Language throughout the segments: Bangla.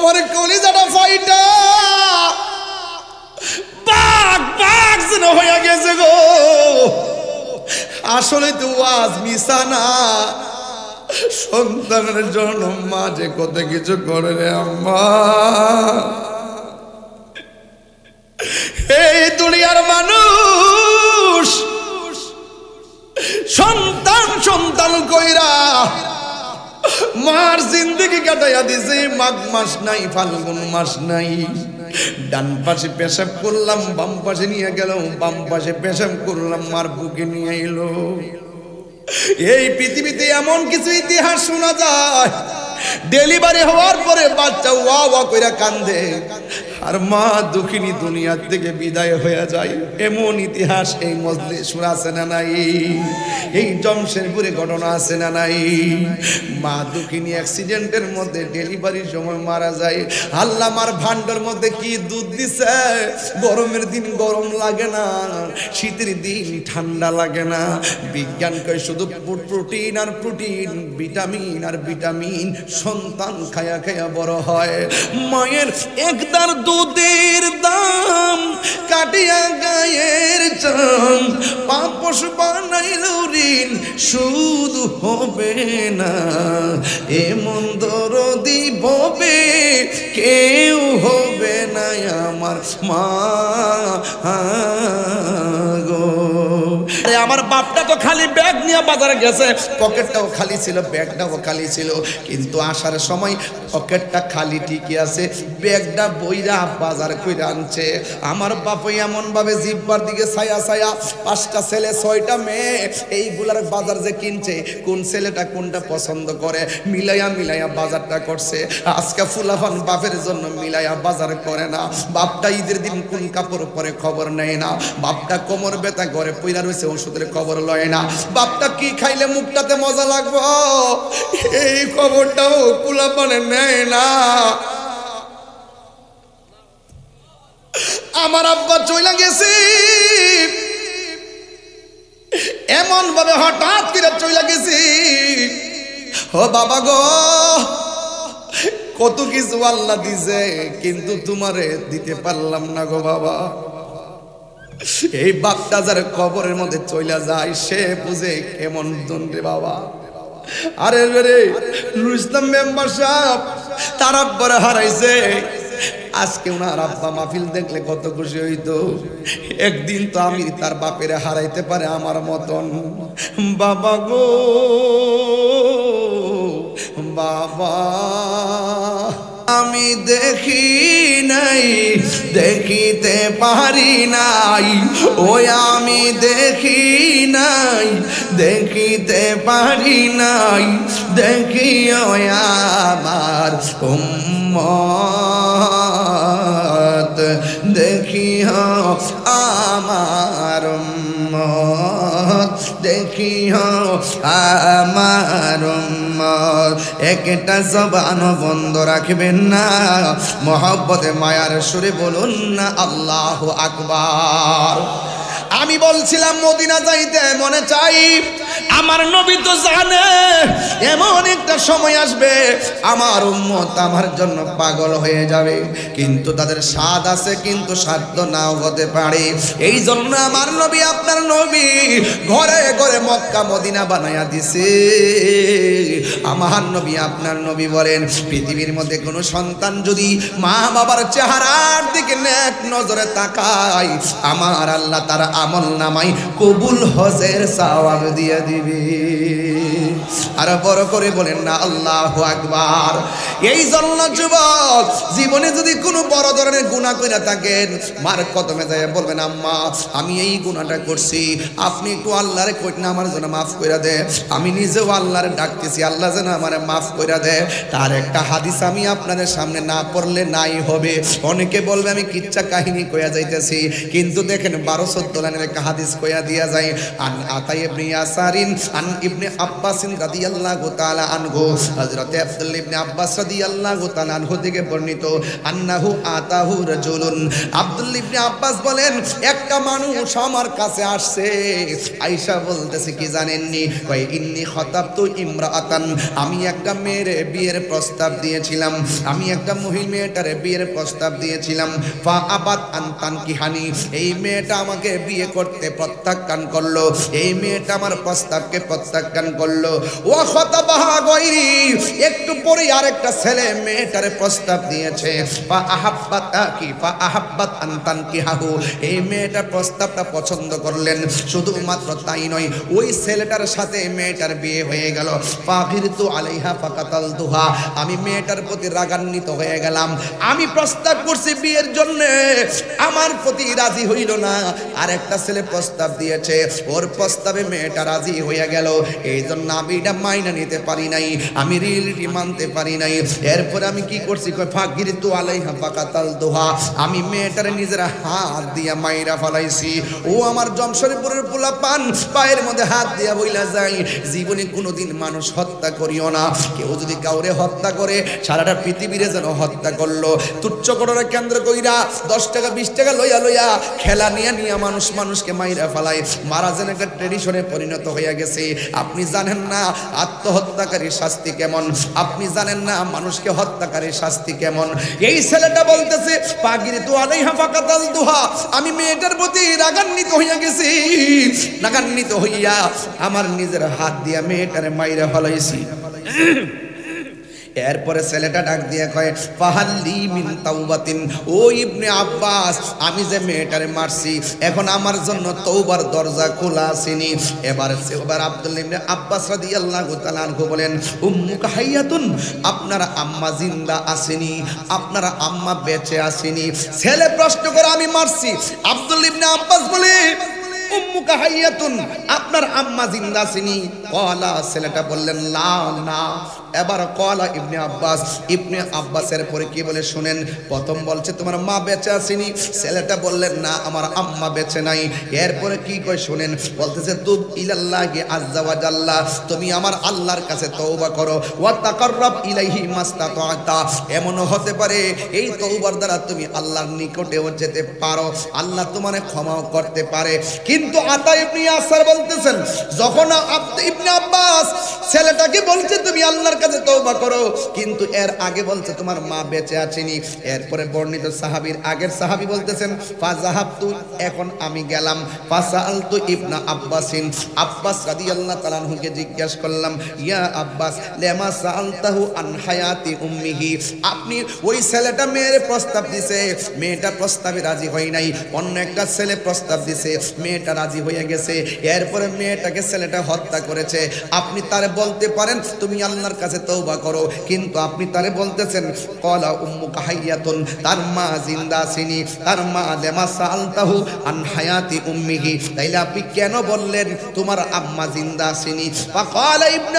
আমার কলিজাটা ফাইটা বাঘ বাঘ যেন হয়ে গেছে গো। আসলে তো ওয়াজ মিশা না, সন্তানের জন্য মা যে কত কিছু করে রে আম্মা। এই দুনিয়ার মানুষ সন্তান সন্তান কইরা মার জিন্দেগি কাটাইয়া দিছে। মাঘ মাস নাই, ফাল্গুন মাস নাই, ডান পাশে পেশাব করলাম, বাম পাশে নিয়ে গেল, বাম পাশে পেশাব করলাম, মার বুকে নিয়ে এলো। এই পৃথিবীতে এমন কিছু ইতিহাস শোনা যায়, ডেলিভারি হওয়ার পরে বাচ্চা ওয়া ওয়া কইরা কান্দে, আর মা দুঃখিনী দুনিয়ার থেকে বিদায় হয়ে যায়। এমন ইতিহাস এই মজলিসে আছে না নাই? এই জমশেরপুরে ঘটনা আছে না নাই? মা দুঃখিনী অ্যাক্সিডেন্টের মধ্যে ডেলিভারির সময় মারা যায়। আল্লাহ মার ভান্ডার মধ্যে কি দুধ দিছে, গরমের দিন গরম লাগে না, শীতের দিন ঠান্ডা লাগে না। বিজ্ঞান কয় শুধু প্রোটিন আর প্রোটিন, ভিটামিন আর ভিটামিন, সন্তান খায়া খায়া বড় হয়। মায়ের একদার দুধের দাম কাটিয়া গায়ের চাম, পাপস বানাইল ঋণ সুদ হবে না। এমন দরদি ববে কেউ হবে না আমার মা গো। আরে আমার বাপটা তো খালি ব্যাগ নিয়ে বাজারে গেছে, পকেটটাও খালি ছিল, ব্যাগটাও খালি ছিল, কিন্তু আসার সময় পকেটটা খালি ঠিকই আছে, ব্যাগটা বইরা বাজার কইরা আনছে। আমার বাপ এমন ভাবে জিব্বার দিকে ছায়া ছায়া, 5টা ছেলে 6টা মেয়ে, এইগুলার বাজার যে কিনছে, কোন ছেলেটা কোনটা পছন্দ করে মিলাইয়া মিলাইয়া বাজারটা করছে। আজকে ফুলাফান বাপের জন্য মিলাইয়া বাজার করে না। বাপটা ঈদের দিন কোন কাপড় পরে খবর নেয় না, বাপটা কোমর ব্যথা ঘরে পইরা রয়েছে ওষুধের খবর লয় না, বাপটা কি খাইলে মুখটাতে মজা লাগবো এই খবরটাও ফুলাফানে নেয় না। আমার আব্বা চইলা গেছে, এমন ভাবে হঠাৎ করে চইলা গেছে। ও বাবা গো, কত কিছু আল্লাহ দিছে, কিন্তু তোমারে দিতে পারলাম না গো বাবা। এই বাপটা যার কবরের মধ্যে চইলা যায় সে বুঝে কেমন দণ্ডে বাবা। আরে রে নুরুল ইসলাম মেম্বার সাহেব তার আব্বারে হারাইছে, আজকে ওনার আব্বা মাহফিল দেখলে কত খুশি হইতো। একদিন তো আমি তার বাপেরে হারাইতে পারে আমার মতন। বাবা গো বাবা, আমি দেখি নাই, দেখিতে পারি নাই, ওই আমি দেখি নাই, দেখিতে পারি নাই, দেখিও আমার উম্মত, দেখিও আমার উম্মত, দেখিও আমার উম্মত। একটা জবান বন্ধ রাখবেন না, মহব্বতে মায়ার সুরে বলুন না আল্লাহু আকবার। আমি বলছিলাম মদিনা যাইতে মনে চাই, আমার নবী তো জানে এমন একটা সময় আসবে আমার উম্মত আমার জন্য পাগল হয়ে যাবে, কিন্তু তাদের স্বাদ আছে, কিন্তু সাধ্য নাও হতে পারে। এই জন্য আমার নবী আপনার নবী ঘরে ঘরে মক্কা মদিনা বানায়া দিছে। আমার নবী আপনার নবী বলেন, পৃথিবীর মধ্যে কোনো সন্তান যদি মা বাবার চেহারার দিকে নেক নজরে তাকায়, আমার আল্লাহ তার আমল নামাই কবুল হজের সওয়াব দিয়ে দিবে। আর বড় করে বলেন না আল্লাহু আকবার। এই জন্য যুবক জীবনে যদি কোনো বড় ধরনের গুনাহ করে থাকেন, মার কদমে যায় বলবেন আম্মা আমি এই গুনাহটা করছি, আপনি একটু আল্লাহরে কইনা আমার জন্য মাফ কইরা দে। আমি নিজেও আল্লাহরে ডাকতেছি, আল্লাহ যেন আমারে মাফ কইরা দে। তার একটা হাদিস আমি আপনাদের সামনে না পড়লে নাই হবে। অনেকে বলবে আমি কিচ্ছা কাহিনী কইয়া যাইতেছি, কিন্তু দেখেন 12-14 লাইনের একটা হাদিস কইয়া দিয়া যায়। আন আতা ইবনে ইয়াসারিন আন ইবনে আব্বাসিন রাদিয়াল্লাহু তাআলা আনহু, হযরত আব্দুল্লাহ ইবনে আব্বাস রাদিয়াল্লাহু তাআলা আনহু থেকে বর্ণিত, আন্নাহু আতাহু রাজুলুন, আব্দুল্লাহ ইবনে আব্বাস বলেন একটা মানুষ আমার কাছে আসছে, আয়েশা বলতেছে কি জানেননি, কয় ইন্নী খাতাবতু ইমরাআতান, আমি একটা মেয়ের বিয়ের প্রস্তাব দিয়েছিলাম, আমি একটা মেয়েটার বিয়ের প্রস্তাব দিয়েছিলাম, ফা আবাত আনতান কিহানি, এই মেয়েটা আমাকে বিয়ে করতে প্রত্যাখ্যান করলো, এই মেয়েটা আমার প্রস্তাবকে প্রত্যাখ্যান করলো। ও খাতাবাহা গায়রি, একটু পরে আরেকটা ছেলে মেয়েটার প্রস্তাব দিয়েছে, ফা আহাব্বাত আনতান কিহাহু, এই মেয়েটার প্রস্তাবটা পছন্দ করলেন, শুধুমাত্র তাই নয় ওই ছেলেটার সাথে মেয়েটার বিয়ে হয়ে গেল। ফাগিরতু আলাইহা ফাকাতালতুহা, আমি মেয়েটার প্রতি রাগান্বিত হয়ে গেলাম, আমি প্রস্তাব করছি বিয়ের জন্য, আমার প্রতি রাজি হইল না, আর একটা ছেলে প্রস্তাব দিয়েছে, ওর প্রস্তাবে মেয়েটা রাজি হয়ে গেল, এই জন্য আমি এটা মাইনা নিতে পারি নাই, আমি রিয়েলিটি মানতে পারি নাই। এরপর আমি কি করছি, ফাগিরতু আলাইহা ফাকাতালতুহা, আমি মেয়েটার নিজের হাত দিয়া মাইরা ফলাইছি। ও আমার জমশরীপুরের পোলা পান, পায়ের মধ্যে হাত দিয়া বইলা যায়, জীবনে কোনোদিন মানুষ হত্যা করিও না, কেউ যদি কাউরে হত্যা করে সারাটা পৃথিবীরে যেন হত্যা করলো, তুচ্ছ করার কেন্দ্র কইরা 10 টাকা 20 টাকা লইয়া খেলা নিয়ে মানুষকে মাইরা ফেলায়, মারা যেন একটা ট্রেডিশনে পরিণত হয়ে গেছে। আপনি জানেন না আত্মহত্যাকারীর শাস্তি কেমন, আপনি জানেন না মানুষকে হত্যাকারীর শাস্তি কেমন। এই ছেলেটা বলতেছে ফাগিরতু আলাইহা ফাকাতালতুহা, আমি মেয়েটার প্রতি রাগান্বিত হইয়া গেছি, রাগান্বিত হইয়া আমার নিজের হাত দিয়া মেয়েটারে মাইরা ফলাইছি। এরপরে ছেলেটা ডাক দিয়ে কয় ফাহাল্লি মিন তাওবাতিন, ও ইবনে আব্বাস, আমি যে মেয়েটারে মারছি এখন আমার জন্য তওবার দরজা খোলা আসেনি। এবার আব্দুল্লাহ ইবনে আব্বাস রাদিয়াল্লাহু তাআলা আনহু বলেন উম্মুকা হাইয়াতুন, আপনার আম্মা জিন্দা আসেনি, আপনার আম্মা বেঁচে আসেনি। ছেলে প্রশ্ন করে আমি মারছি, আব্দুল্লাহ ইবনে আব্বাস বলে উম্মুকা হাইয়াতুন, আপনার আম্মা জিন্দা আসেনি। কলা, ছেলেটা বললেন লা না। এবার কলা ইবনে আব্বাসের পরে কি বলে শুনেন, প্রথম বলছে তোমার মা বেঁচে আসেনি, ছেলেটা বললেন না আমার আম্মা বেঁচে নাই। এরপরে কি কয় শুনেন, বলতেছে তুব ইলাল্লাহি আযজা ওয়া জাল্লা, তুমি আমার আল্লাহর কাছে তওবা করো, ওয়া তাকাররাব ইলাইহি মাস্তাতা, এমনও হতে পারে এই তওবার দ্বারা তুমি আল্লাহর নিকটেও যেতে পারো, আল্লাহ তোমারে ক্ষমাও করতে পারে। কিন্তু আতা ইবনে ইয়াসার বলতেছেন যখন ইবনে আব্বাস ছেলেটাকে বলছে তুমি আল্লাহর কাছে তওবা করো, কিন্তু এর আগে বলছে তোমার মা বেঁচে আছেনি। এরপরে বর্ণিত সাহাবীর আগের সাহাবী বলতেছেন ফাযাহাবতু, এখন আমি গেলাম, ফাসালতু ইবনে আব্বাসিন, আব্বাস রাদিয়াল্লাহু তাআলা আনহুকে জিজ্ঞাসা করলাম ইয়া আব্বাস লিমা সাআলতাহু আন হায়াতি উম্মিহি, আপনি ওই ছেলেটা মেয়ের প্রস্তাব দিছে, মেয়েটা প্রস্তাবে রাজি হয় নাই, অন্য একটা ছেলে প্রস্তাব দিছে, মেয়েটা রাজি হয়ে গেছে, এরপরে মেয়েটাকে ছেলেটা হত্যা করেছে, আপনি তারে বলতে পারেন তুমি আল্লাহর কাছে তওবা করো, কিন্তু আপনি তারে বলতেছেন কলা উম্মুকা হাইয়াতুন, তার মা জিন্দা আছেনি, তার মা লিমা সাআলতাহু আন হায়াতি উম্মিহি, তাইলে আপনি কেন বললেন তোমার আম্মা জিন্দা আছেনি? ফাকালা ইবনে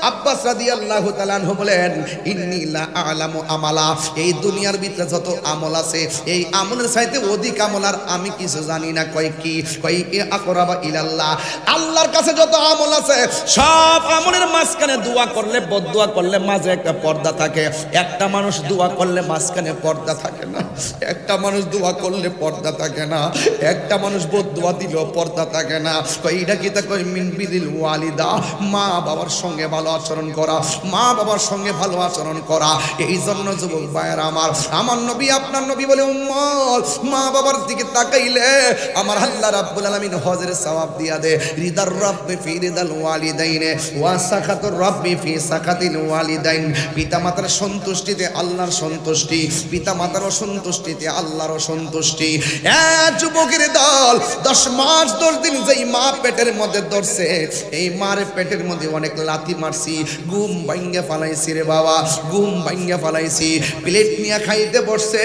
আব্বাস রাদিয়াল্লাহু তাআলা আনহু বলেন ইন্নী লা আ'লামু আমালা, এই দুনিয়ার ভিতরে যত আমল আছে এই আমলের চাইতে অধিক আমল আর আমি কিছু জানি না। কয় কি? কয় আকরাবা ইলাল্লাহ, আল্লাহর কাছে যত আমল আছে সব আমলের মাঝখানে দোয়া করলে বদদোয়া করলে মাঝে একটা পর্দা থাকে, একটা মানুষ দোয়া করলে মাঝখানে পর্দা থাকে না, একটা মানুষ দোয়া করলে পর্দা থাকে না, একটা মানুষ বদদোয়া দিলেও পর্দা থাকে না। কয় এটা কি? তা কয় মিন বিদিল ওয়ালিদা, মা বাবার সঙ্গে ভালো আচরণ করা, মা বাবার সঙ্গে ভালো আচরণ করা। এই জন্য যুবক ভাইয়েরা আমার নবী আপনার নবী বলে উম্মত, মা বাবার দিকে তাকাইলে আমার আল্লাহ রাব্বুল আলামিন হজের সওয়াব দিয়া দে। রিদার রাব্বি ফি রিদাল ওয়ালিদাইন ওয়া সাখাতুর রাব্বি ফি সাখাতিল ওয়ালিদাইন, পিতামাতার সন্তুষ্টিতে আল্লাহর সন্তুষ্টি, পিতামাতার অসন্তুষ্টিতে আল্লাহর অসন্তুষ্টি। যুবকের দল 10 মাস 10 দিন যেই মা পেটের মধ্যে ধরছে, এই মার পেটের মধ্যে অনেক লাথি মারছি, ঘুম ভাঙ্গে ফালাইছি রে বাবা, ঘুম ভাঙ্গে ফালাইছি। প্লেট নিয়ে খাইতে বসছে,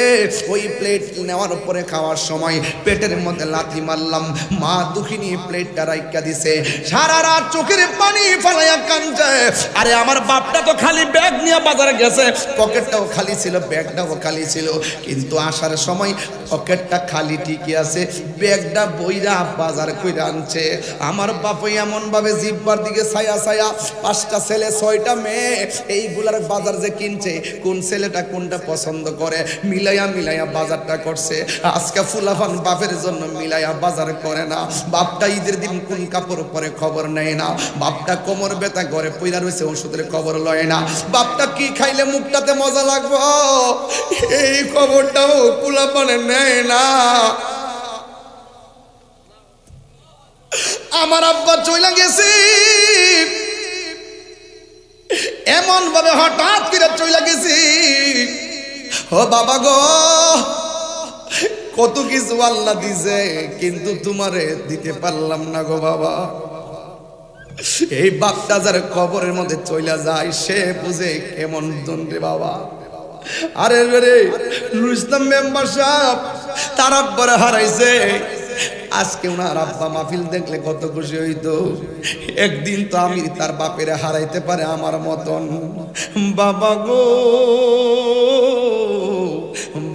ওই প্লেট নেওয়ার পরে খাওয়ার সময় পেটের মধ্যে লাথি মারলাম, মা দুঃখিনী প্লেটটা রাইখা দিছে, সারা রাত চোখের পানি ফালাইয়া কান্দে। আরে আমার বাপটা তো খালি ব্যাগ নিয়ে বাজারে গেছে, পকেটটাও খালি ছিল, ব্যাগটাও খালি ছিল, কিন্তু আসার সময় পকেটটা খালি ঠিকই আছে, ব্যাগটা বইরা বাজার কইরা আনছে। আমার বাপ এমন ভাবে জিব্বার দিকে ছায়া ছায়া, 5টা ছেলে 6টা মেয়ে, এইগুলার বাজার যে কিনছে, কোন ছেলেটা কোনটা পছন্দ করে মিলাইয়া মিলাইয়া বাজারটা করছে। আজকে ফুলাফান বাপের জন্য মিলাইয়া বাজার করে না। বাপটা ঈদের দিন কোন কাপড় পরে খবর নেয় না, বাপটা কোমর ব্যথা করে পইরা রয়েছে ওষুধের খবর লয় না, বাপটা কি খাইলে মুখটাতে মজা লাগবো এই খবরটাও ফুলাফানে নেয় না। আমার আব্বা চইলা গেছে, এমন ভাবে হঠাৎ করে চইলা গেছি, ও বাবা গো কত কিছু আল্লাহ দিছে, কিন্তু তোমারে দিতে পারলাম না গো বাবা। এই বাপটা যার কবরের মধ্যে চইলা যায় সে বুঝে কেমন দণ্ডে বাবা। আরে রে রুস্তম মেম্বার সাহেব তার আব্বারে হারাইছে, আজকে ওনার আব্বা মাহফিল দেখলে কত খুশি হইতো। একদিন তো আমি তার বাপেরে হারাইতে পারে আমার মতন। বাবা গো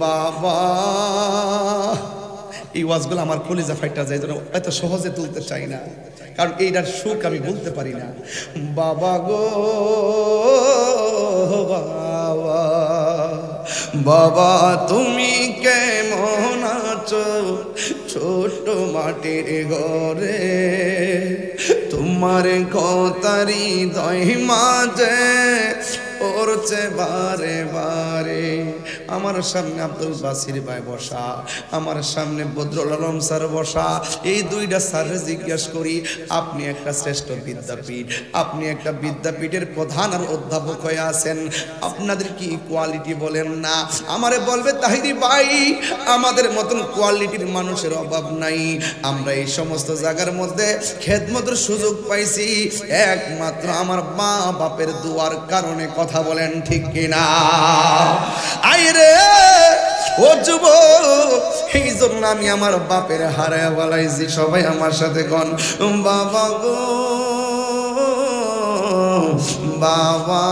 বাবা, এই ওয়াজগুলো আমার কলিজা ফাইটা যায়, যেন এত সহজে তুলতে চাই না, কারণ এইটার সুখ আমি বলতে পারি না। বাবা গো বাবা, বাবা তুমি কেমন আছো ছোট মাটির ঘরে, তোমার কথারি দই মাঝে পড়ছে বারে বারে। আমার সামনে আব্দুল বাসির ভাই বসা, আমার সামনে বদরুল আলম স্যার বসা। এই দুইটা স্যারের জিজ্ঞাসা করি, আপনি একটা শ্রেষ্ঠ বিদ্যাপীঠ, আপনি একটা বিদ্যাপীঠের প্রধান আর অধ্যাপক হয়ে আছেন, আপনাদের কি কোয়ালিটি বলেন না? আমারে বলবে তাহিরি ভাই আমাদের মতন কোয়ালিটির মানুষের অভাব নাই, আমরা এই সমস্ত জায়গার মধ্যে খেদমতের সুযোগ পাইছি একমাত্র আমার মা বাপের দুয়ার কারণে। কথা বলেন ঠিক কিনা? আইরে ও যুবক, এই জন্য আমি আমার বাপের হারায় বলাইছি। সবাই আমার সাথে কোন বাবা গো বাবা,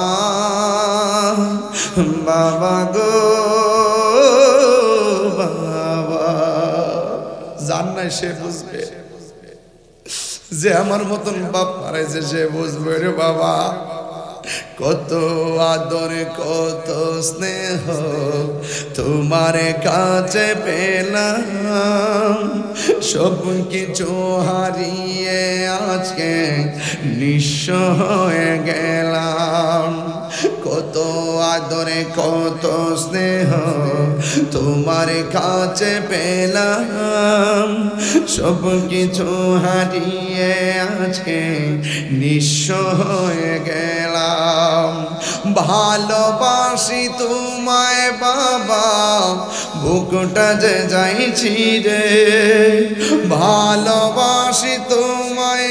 বাবা গো বাবা। জান নাই সে বুঝবে, যে আমার মতন বাপ হারাইছে সে বুঝবে রে বাবা। কত আদর কত স্নেহ তোমার কাছে পেলাম, সব কিছু হারিয়ে আজকে নিঃস্ব হয়ে গেলাম। কত আদরে কত স্নেহ তোমার কাছে পেলাম, সব কিছু হারিয়ে আজকে নিঃস্ব হয়ে গেলাম। ভালোবাসি তোমায় বাবা, বুকটা যে যাইছি রে, ভালোবাসি তোমায়,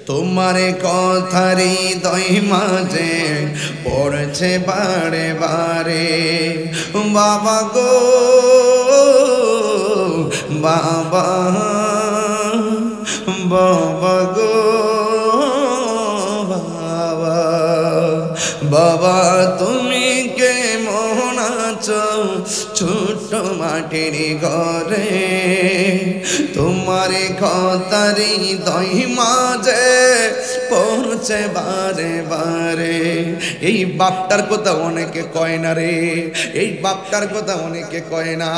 তোমার কথারি দই মাঝে পড়ছে বারে বারে। বাবা গো বাবা, বাবা গো বাবা, বাবা তুমি কেমন আছো ছোট মাটির ঘরে, তোমার কথারি দই মাঝে পড়ছে বারে বারে। এই বাপটার কথা অনেকে কয় না রে, এই বাপটার কথা অনেকে কয় না।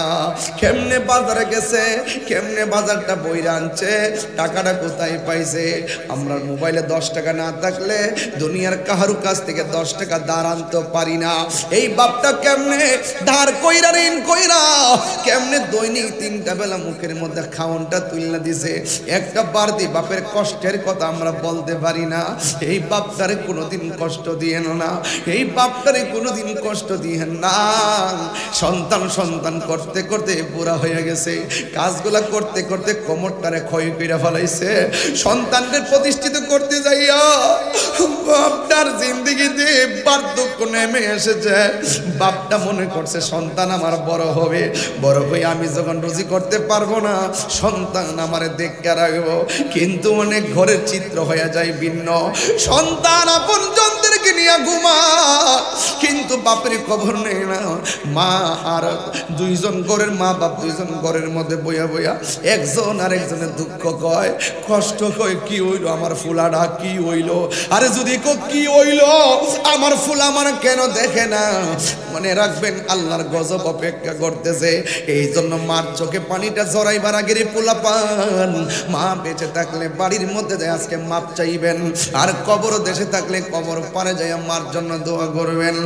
কেমনে বাজারে গেছে, কেমনে বাজারটা বইরা আনছে, টাকাটা কোথায় পাইছে। আমরা মোবাইলে 10 টাকা না থাকলে দুনিয়ার কাহারু কাছ থেকে 10 টাকা ধার আনতে পারি না। এই বাপটা কেমনে ধার কইরা ঋণ কইরা কেমনে দৈনিক 3টা বেলা মুখের মধ্যে খাওনটা তুলনা দিছে। একটা বাড়তি বাপের কষ্টের কথা আমরা বলতে পারি না। এই বাপটারে কোনোদিন কষ্ট দিয়েন না, এই বাপটারে কোনোদিন কষ্ট দিয়েন না। সন্তান সন্তান করতে করতে বুড়া হয়ে গেছে, কাজগুলা করতে করতে কোমরটারে ক্ষয় করে ফেলাইছে। সন্তানদের প্রতিষ্ঠিত করতে যাইয়া বাপটার জিন্দেগিতে বার্ধক্য নেমে এসেছে। বাপটা মনে করছে সন্তান আমার বড় হবে, বড় হয়ে আমি যখন রুজি করতে পারবো না সন্তান আমারে দেখে রাখবো। কিন্তু অনেক ঘরের চিত্র হয়ে যায় ভিন্ন। সন্তান আপন জনদেরকে নিয়ে ঘুমা, কিন্তু বাপের খবর নেই না। মা আর দুইজন ঘরের মা বাপ দুইজন ঘরের মধ্যে বইয়া বইয়া একজন আর একজনের দুঃখ কয়, কষ্ট কয়, কি হইল আমার ফুলাডা, কি হইল? আরে যদি কি হইল আমার ফুল আমার কেন দেখে না? মনে রাখবেন আল্লাহর গজব অপেক্ষা করতেছে। এই জন্য মার চোখে পানিটা জড়াইবার আগের পোলা পান, মা বেঁচে থাকলে বাড়ির মধ্যে যায় আজকে মাপ চাইবেন, আর কবর দেশে থাকলে কবর পারে যায় মার জন্য দোয়া করবেন।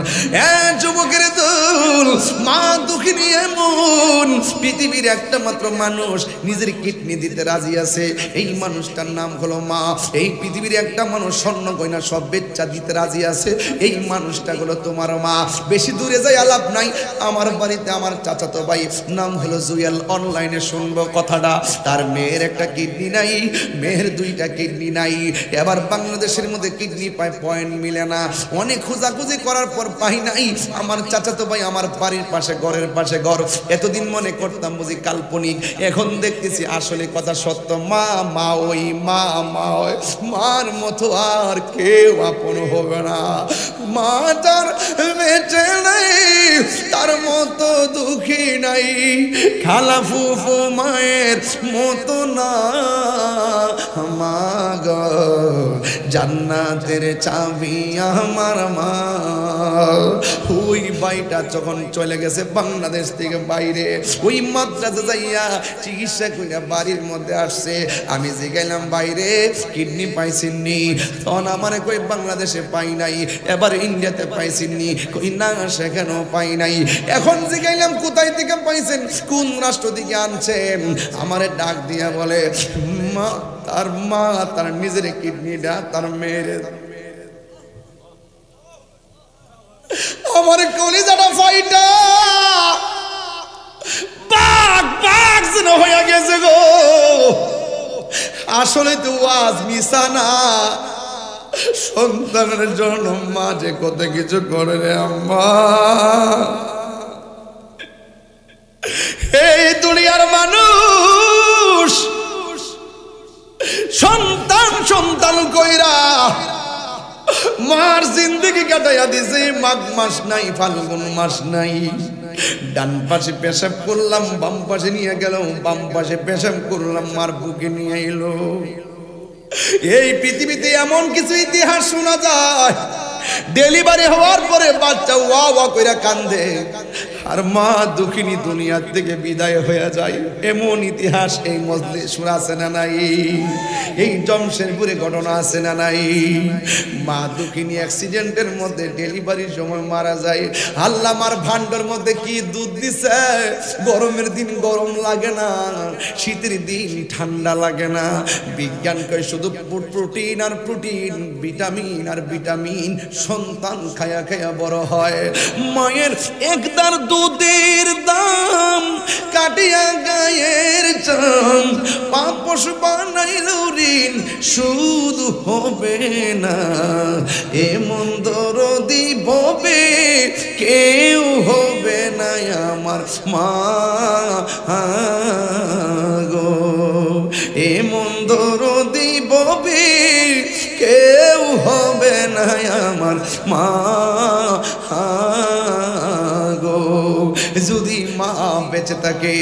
যুবকের দল, মা দুঃখিনী এমন পৃথিবীর একটা মাত্র মানুষ নিজের কিডনি দিতে রাজি আছে, এই মানুষটার নাম হলো মা। এই পৃথিবীর একটা মানুষ স্বর্ণ গয়না সব বেচ্চা দিতে রাজি আছে, এই মানুষটা হলো তোমার মা। বেশি দূরে যাই আলাপ নাই, আমার বাড়িতে আমার চাচাতো ভাই নাম হলো জুয়েল, অনলাইনে শুনবো কথাটা। তার মেয়ের একটা কিডনি নাই, মেয়ের দুইটা কিডনি নাই। এবার বাংলাদেশের মধ্যে কিডনি পায় পয়েন্ট মিলে না, অনেক খোঁজাখুঁজি করার পর পাই নাই। আমার চাচাতো ভাই আমার বাড়ির পাশে ঘরের পাশে ঘর, এতদিন মনে করতাম বুঝি কাল্পনিক, এখন দেখতেছি আসলে কথা সত্য। মা মা ওই মা মা ওই, মার মতো আর কেউ আপন হবে না। মা তার বেঁচে নাই, তার মতো দুঃখী নাই, খালা ফুফু মায়ের মতো না। মা গো জান্নাতের চাবি আমার মা। ওই ভাইটা যখন চলে গেছে বাংলাদেশ থেকে বাইরে, ওই মাদ্রাসা যাইয়া চিকিৎসা কইরা বাড়ির মধ্যে আসছে। আমি জিগাইলাম বাইরে কিডনি পাইছেননি? তখন আমারে কই বাংলাদেশে পাই নাই, এবার ইন্ডিয়াতে পাইছেননি? কই না সেখানেও পাই নাই। এখন জিগাইলাম কোথায় থেকে পাইছেন, কোন রাষ্ট্র থেকে আনছেন? আমারে ডাক দিয়া বলে মা তার নিজের কিডনিটা তার মেয়ের। আমার কলিজাটা ফাইটা বাঘ বাঘ যেন হয়ে গেছে গো। আসলে তো ওয়াজ মিশা না, সন্তানের জন্য মা যে কত কিছু করে রে আম্মা। এই দুনিয়ার মানুষ সন্তান সন্তান কইরা মার জিন্দেগি কাটাইয়া দিছে। মাঘ মাস নাই, ফাল্গুন মাস নাই, ডান পাশে পেশাব করলাম, বাম পাশে নিয়ে গেল, বাম পাশে পেশাব করলাম, মার বুকে নিয়ে এলো। এই পৃথিবীতে এমন কিছু ইতিহাস শোনা যায়, ডেলিভারি হওয়ার পরে বাচ্চা ওয়া ওয়া কইরা কান্দে, আর মা দুঃখিনী দুনিয়ার থেকে বিদায় হয়ে যায়। এমন ইতিহাস এই মজলিস আছে না নাই? এই জমশেরপুরে ঘটনা আছে না নাই? মা দুঃখিনী অ্যাক্সিডেন্টের মধ্যে ডেলিভারির সময় মারা যায়। আল্লাহ মার ভান্ডার মধ্যে কি দুধ দিছে, গরমের দিন গরম লাগে না, শীতের দিন ঠান্ডা লাগে না। বিজ্ঞান কয় শুধু প্রোটিন আর প্রোটিন, ভিটামিন আর ভিটামিন, সন্তান খায়া খায়া বড় হয়। মায়ের একদার দুধের দাম কাটিয়া গায়ের চাম, পাপস বানাইল ঋণ শুধু হবে না। এমন দরদি ববে কেউ হবে না আমার মা গো। এমন দরদি ববে কেউ হবে না আমার মা গো। যদি মা বেঁচে থাকে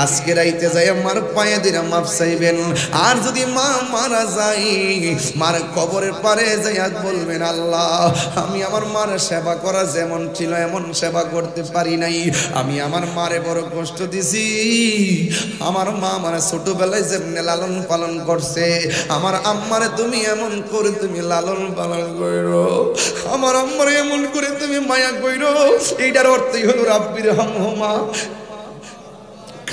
আজকে রাইতে যায় আমার পায়ে দিরা মাপ চাইবেন। আর যদি মা মারা যায় মার কবরের পারে যাইয়া বলবেন আল্লাহ আমি আমার মার সেবা করা যেমন ছিল এমন সেবা করতে পারি নাই, আমি আমার মারে বড় কষ্ট দিছি। আমার মা আমার ছোটবেলায় যেমনি লালন পালন করছে, আমার আম্মারে তুমি এমন করে তুমি লালন পালন করো, আমার আম্মারে এমন করে তুমি মায়া কইরো। এইটার অর্থই হলো রাব্বির হামহুমা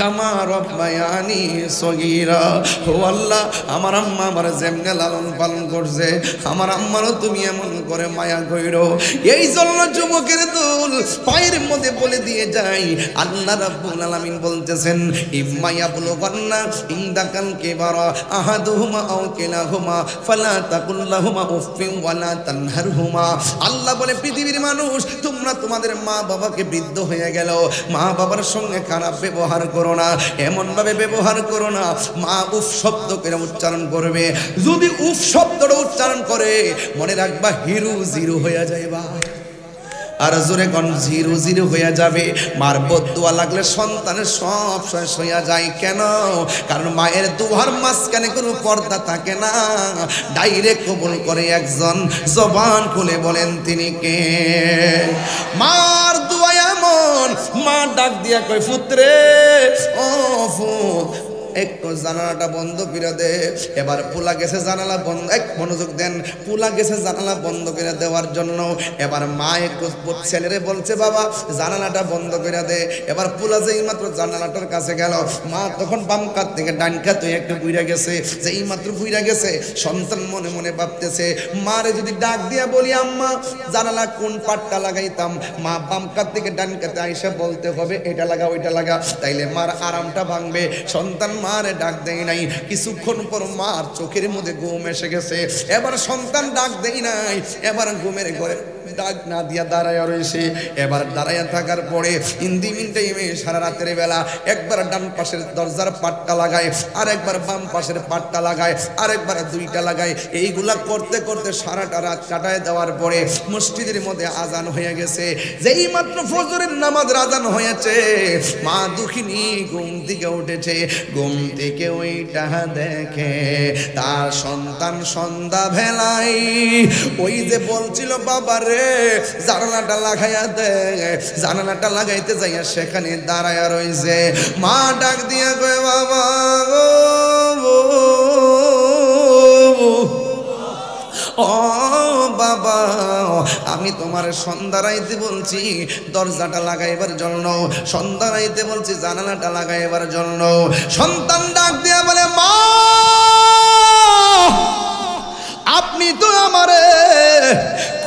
কামা রব্বায়ানি সগীরা। ও আল্লাহ, আমার আম্মা আমার যেমনে লালন পালন করছে, আমার আম্মারও তুমি এমন করে মায়া কইরো। এই জন্য যুবকের দল পায়ের মধ্যে বলে দিয়ে যাই, আল্লাহ রাব্বুল আলামিন বলতেছেন, ইম্মা ইয়াবলুগান্না ইনদাকাল কিবারা আহাদুহুমা আও কিলাহুমা ফালা তাকুল লাহুমা উফফিন ওয়ালা তানহারহুমা। আল্লাহ বলে, পৃথিবীর মানুষ, তোমরা তোমাদের মা বাবাকে বৃদ্ধ হয়ে গেল, মা বাবার সঙ্গে খারাপ ব্যবহার করো না, এমন ভাবে ব্যবহার করো না মা উফ শব্দ করে উচ্চারণ করবে। যদি উফ শব্দটা উচ্চারণ করে, মনে রাখবা হিরু জিরো হয়ে যাইবা। আর জোরে কোন জিরো জিরো হয়ে যাবে। মার বদদুয়া লাগলে সন্তানের সব শেষ হইয়া যায়। কেন? কারণ মায়ের দুয়ার মাঝখানে কোনো পর্দা থাকে না, ডাইরেক্ট কবুল করে একজন। জবান খুলে বলেন তিনি কে? মার দুয়া এমন, মা ডাক দিয়া কয়, পুত্রে ও ফুত, একটু জানালাটা বন্ধ করে দে। এবার পোলা গেছে জানালা বন্ধ, এক মনোযোগ দেন, পোলা গেছে জানালা বন্ধ করে দেওয়ার জন্য। এবার মা একটু ছেলেরে বলছে, বাবা জানালাটা বন্ধ করে দে। এবার পোলা যেই মাত্র জানালাটার কাছে গেল, মা তখন বাম কাত থেকে ডান কাত একটু বুইরা গেছে। যেই মাত্র বুইরা গেছে, সন্তান মনে মনে ভাবতেছে, মারে যদি ডাক দিয়া বলি, আম্মা জানালা কোন পাটটা লাগাইতাম, মা বাম কাত থেকে ডান কাতে আইসা বলতে হবে এটা লাগা ওইটা লাগা, তাইলে মার আরামটা ভাঙবে। সন্তান মারে ডাক দেয় নাই। কিছুক্ষণ পর মার চোখের মধ্যে ঘুম এসে গেছে। এবার সন্তান ডাক দেয় নাই, এবার ঘুমের ঘরে ডাক না দিয়া দাঁড়ায় রয়েছে। এবার দাঁড়ায় থাকার পরে ইন্দিমিন টাইমে সারা রাতের বেলা একবার ডান পাশের দরজার পাটটা লাগায়, আর একবার বাম পাশের পাটটা লাগায়, আর একবার দুইটা লাগায়। এইগুলা করতে করতে সারাটা রাত কাটায় দেওয়ার পরে মসজিদের মধ্যে আজান হয়ে গেছে। যেই মাত্র ফজরের নামাজ আজান হয়েছে, মা দুঃখিনী ঘুম থেকে উঠেছে। ঘুম থেকে ওইটা দেখে তার সন্তান সন্ধ্যা বেলায় ওই যে বলছিল, বাবা রে জানালাটা লাগাইয়া দে, জানালাটা লাগাইতে যাইয়া সেখানে দাঁড়ায়া রয়েছে। মা ডাক দিয়া কয়, বাবা ও বাবা, আমি তোমার সন্ধ্যা রাইতে বলছি দরজাটা লাগাইবার জন্য, সন্ধ্যা রাইতে বলছি জানালাটা লাগাইবার জন্য। সন্তান ডাক দিয়া বলে, মা আপনি তো আমারে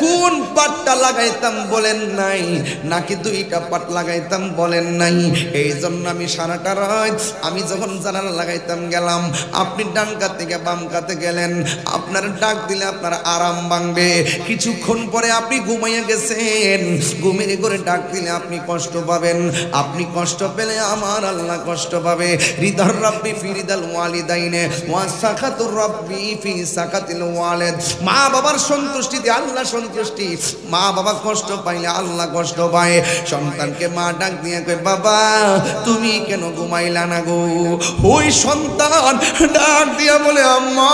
কোন পাটটা লাগাইতাম বলেন নাই, নাকি দুইটা পাট লাগাইতাম বলেন নাই। এই জন্য আমি সারাটা রাত আমি যখন জানালা লাগাইতাম গেলাম, আপনি ডান কাত থেকে বাম কাতে গেলেন। আপনার ডাক দিলে আপনার আরাম ভাঙবে। কিছুক্ষণ পরে আপনি ঘুমাইয়া গেছেন, ঘুমের ঘরে ডাক দিলে আপনি কষ্ট পাবেন। আপনি কষ্ট পেলে আমার আল্লাহ কষ্ট পাবে। রিদার রাব্বি ফি রিদাল ওয়ালিদাইনে ওয়া সাকাতুর রাব্বি ফি সাকাতিল ওয়ালিদ। মা বাবার সন্তুষ্টিতে আল্লাহ সন্তুষ্টি, মা বাবা কষ্ট পাইলে আল্লাহ কষ্ট পায়। সন্তানকে মা ডাক দিয়ে কয়, বাবা তুমি কেন ঘুমাইলা না গো? ওই সন্তান ডাক দিয়া বলে, আম্মা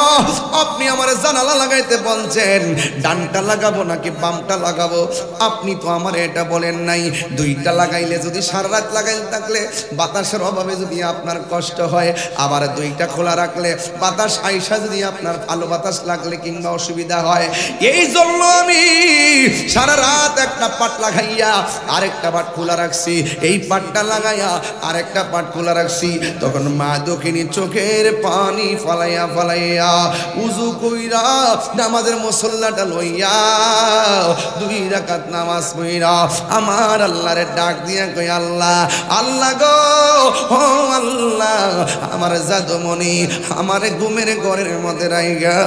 আপনি আমার জানালা লাগাইতে বলছেন, ডানটা লাগাবো নাকি বামটা লাগাবো? আপনি তো আমার এটা বলেন নাই। দুইটা লাগাইলে যদি সারা রাত লাগাইলে থাকলে বাতাসের অভাবে যদি আপনার কষ্ট হয়, আবার দুইটা খোলা রাখলে বাতাস আইসা যদি আপনার ভালো বাতাস লাগলে কিংবা অসুবিধা হয়, এই জন্য আমি সারা রাত একটা পাট লাগাইয়া আরেকটা পাট খোলা রাখছি, এই পাটটা লাগাইয়া আরেকটা পাট খোলা রাখছি। তখন মা দক্ষিণী চোখের পানি ফালাইয়া ফালাইয়া উজু কইরা নামাজের মুসল্লাটা লইয়া 2 রাকাত নামাজ পড়া আমার আল্লাহরে ডাক দিয়া কই, আল্লাহ আল্লাহ গো, ও আল্লাহ আমার জাদুমণি আমার ঘুমের ঘরের মধ্যে রাইগা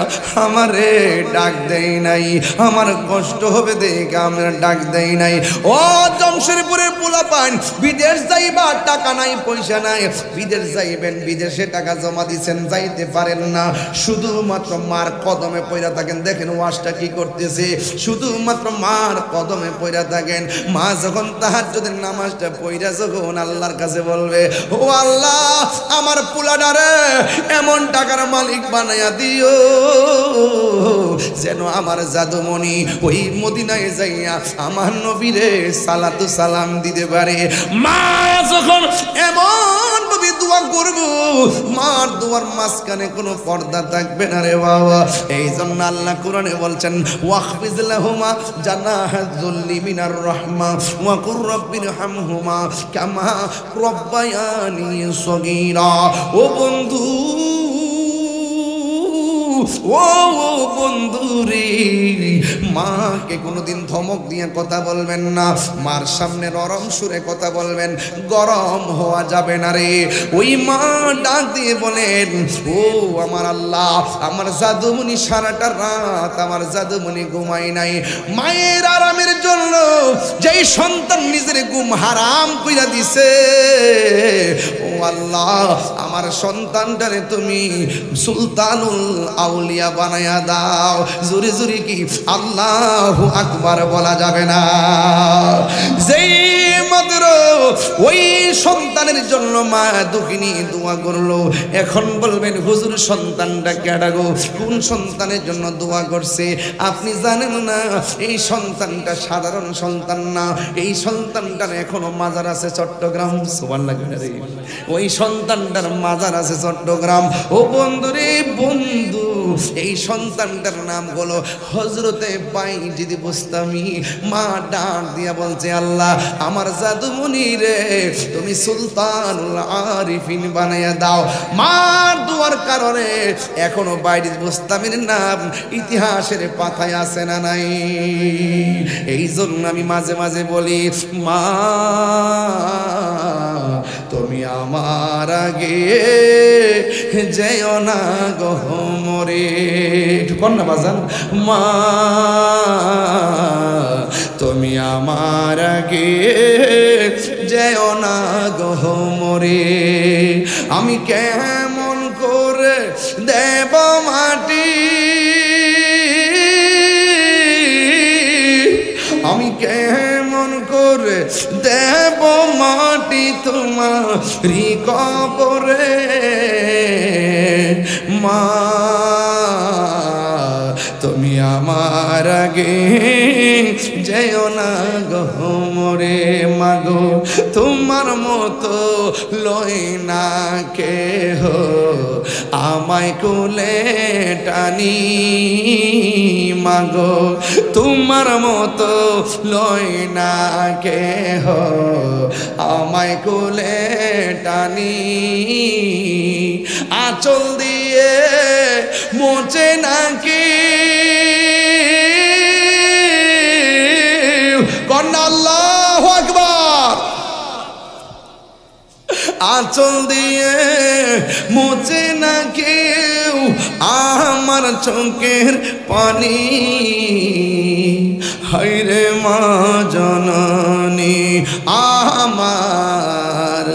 আমারে ডাক দেই নাই, আমার কষ্ট হবে দেখে আমার ডাক দেই নাই। ও জমশেরপুরের পোলাপান, বিদেশ যাইবা টাকা নাই পয়সা নাই, বিদেশ যাইবেন, বিদেশে টাকা জমা দিচ্ছেন, যাইতে পারেন না, শুধুমাত্র মার কদমে পয়রা থাকেন। দেখেন ওয়াজটা কি করতেছে, শুধুমাত্র মার কদমে পয়রা থাকেন। মা যখন তাহাজ্জুদের নামাজটা পয়রা যখন আল্লাহর কাছে বলবে, ও আল্লাহ আমার পোলাডারে এমন টাকার মালিক বানাইয়া দিও যেন আমার জাদুমণি ওই মদিনায় যাইয়া আমার নবীরে সালাতু সালাম দিতে পারে। মা যখন এমন তুমি দোয়া করবো, মার দোয়ার মাঝখানে কোনো পর্দা থাকবে না রে বাবা। এই জন্য আল্লাহ কোরআনে বলছেন ওয়াখফিজ লাহুমা জানাহাযুল্লি মিনার রাহমা ওয়া কুর রাব্বিরহামহুমা কামা রাব্বায়ানি সগীরা। ও বন্ধু, ও বন্ধু রে, মাকে কোনোদিন ধমক দিয়ে কথা বলবেন না, মার সামনে নরম সুরে কথা বলবেন, গরম হওয়া যাবে না রে। ওই মা ডাক দিয়ে বলেন, ও আমার আল্লাহ, আমার জাদুমণি সারাটা রাত আমার জাদুমণি ঘুমাই নাই, মায়ের আরামের জন্য যেই সন্তান নিজের ঘুম হারাম কইরা দিছে, ও আল্লাহ আমার সন্তানটারে তুমি সুলতানুল আউলিয়া বানায়া দাও। জোরে জোরে কি আল্লাহু আকবার বলা যাবে না? যেই মাত্র ওই সন্তানের জন্য মা দুঃখিনী দোয়া করলো, এখন বলবেন হুজুর সন্তানটা কেডা গো, কোন সন্তানের জন্য দোয়া করছে? আপনি জানেন না এই সন্তানটা সাধারণ সন্তান না, এই সন্তানটার এখনো মাজার আছে চট্টগ্রাম। সুবহানাল্লাহ। ওই সন্তানটার মাজার আছে চট্টগ্রাম। ও বন্ধু রে বন্ধু, এই সন্তানটার নাম হলো হযরতে বাইজিদ বুস্তামি। মা ডাক দিয়া বলছে, আল্লাহ আমার জাদুমণি রে তুমি সুলতানুল আরিফিন বানাইয়া দাও। মার দুয়ার কারণে এখনো বাইজিদ বুস্তামির নাম ইতিহাসের পাতায় আছে না নাই? এই জন্য আমি মাঝে মাঝে বলি, মা তুমি আমার আগে যেও না গো মরে। একটু কন্যা বাজান, মা তুমি আমার আগে যেও না গো মরে। আমি কেমন করে দেব মাটি, আমি কেমন করে দেব মাটি তোমারি কবরে। মা তুমি আমার আগে যেও না গো মরে। মাগো তোমার মতো লই না কেহ আমায় কোলে টানি, মাগো তোমার মতো লই না কেহ আমায় কোলে টানি। আঁচল দিয়ে মোচে নাকি কন্যা, আল্লাহু আকবার। আঁচল দিয়ে মোচে না কেউ আমার চোখের পানি। হায়রে মা জননী আমার,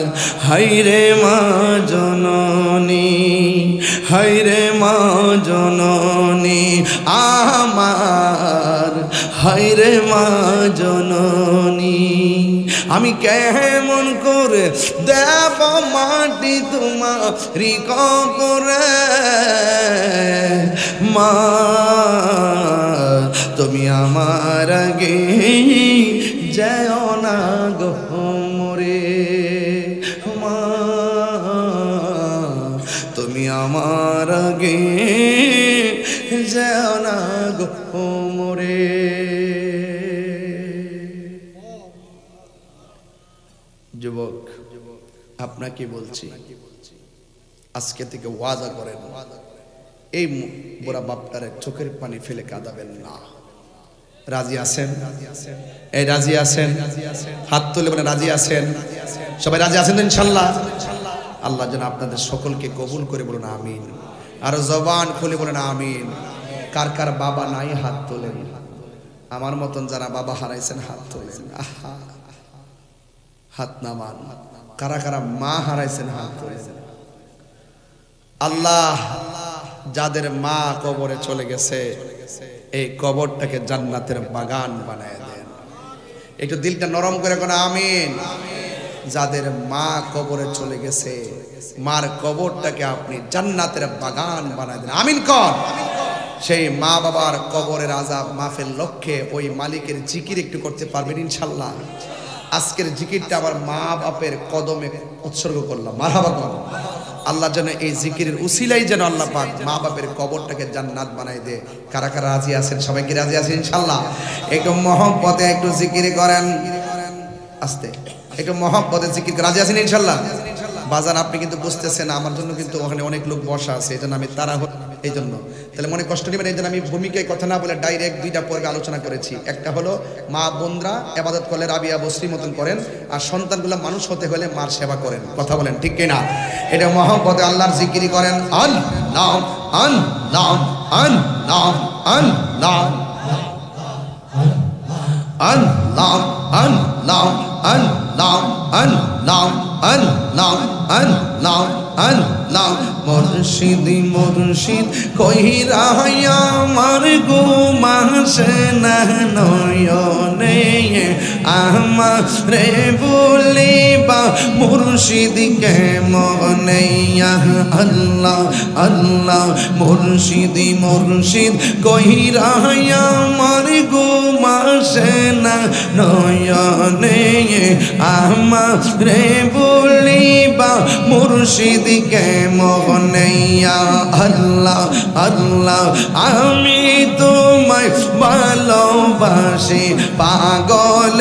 হায়রে মা জননী, হায়রে মা জননী আমার, হায়রে মা জননী। আমি কেমন করে দেব মাটি তোমারি কবরে। মা তুমি আমার আগে যেও না গো মরে। মা তুমি আমার আগে যেও না গো মরে। যুবক আপনাকে বলছি, আজকে থেকে ওয়াদা করেন, এই বুড়া বাপটারে চোখের পানি ফেলে কাঁদাবেন না। রাজি আছেন? এই রাজি আছেন? হাত তুলে বলেন রাজি আছেন? সবাই রাজি আছেন ইনশাআল্লাহ? আল্লাহ যেন আপনাদের সকলকে কবুল করে বলুন আমিন। আর জবান খুলে বলেন আমিন। কার কার বাবা নাই হাত তোলেন। আমার মতন যারা বাবা হারাইছেন হাত তোলেন। আহা, হাত নামান। কারা কারা মা হারাইছেন হাত তোলেন। আল্লাহ যাদের মা কবরে চলে গেছে এই কবরটাকে জান্নাতের বাগান বানায় দেন। একটু দিলটা নরম করে কোন আমিন। যাদের মা কবরে চলে গেছে মার কবরটাকে আপনি জান্নাতের বাগান বানায় দেন। আমিন কর। সেই মা বাবার কবরের আযাব মাফের লক্ষ্যে ওই মালিকের জিকির একটু করতে পারবেন ইনশাআল্লাহ? আজকের জিকিরটা আমার মা বাপের কদমে উৎসর্গ করলাম। মারহাবা বলো। আল্লাহ যেন এই জিকিরের উসিলাই যেন আল্লাহ পাক মা বাপের কবরটাকে জান্নাত বানাই দে। কারা কারা রাজি আছেন? সবাই কি রাজি আছেন ইনশাআল্লাহ? একটু মহব্বতে একটু জিকির করেন, আস্তে একটু মহব্বতে জিকির। রাজি আছেন ইনশাআল্লাহ? বাজান আপনি কিন্তু বুঝতেছেন, আমার জন্য কিন্তু ওখানে অনেক লোক বসা আছে, এই জন্য আমি তারা এই জন্য তাহলে মনে কষ্ট নেবেন। এই জন্য আমি ভূমিকায় কথা না বলে ডাইরেক্ট দুইটা পর্বে আলোচনা করেছি। একটা হলো মা বোনরা ইবাদত করলে রাবিয়া বসরি মতন করেন, আর সন্তানগুলো মানুষ হতে হলে মার সেবা করেন। কথা বলেন ঠিক কিনা? এটা মহব্বতে আল্লাহর জিকিরি করেন। আল্লাহ আল্লাহ আল্লাহ আল্লাহ আল্লাহ আল্লাহ আল্লাহ আল্লাহ আল্লাহ আল্লাহ আল্লাহ। মুর্শিদি মুর্শিদ কইরা আমার ঘুমাসে না নয়নে, আমারে বলিবা মুর্শিদকে মনে। আল্লাহ আল্লাহ মুর্শিদি মুর্শিদ কইরা আমার ঘুমাসে না নয়নে, আমারে বলিবা মুর্শিদকে মনে। আল্লাহ আল্লাহ আমি তোমায় ভালোবাসি পাগল।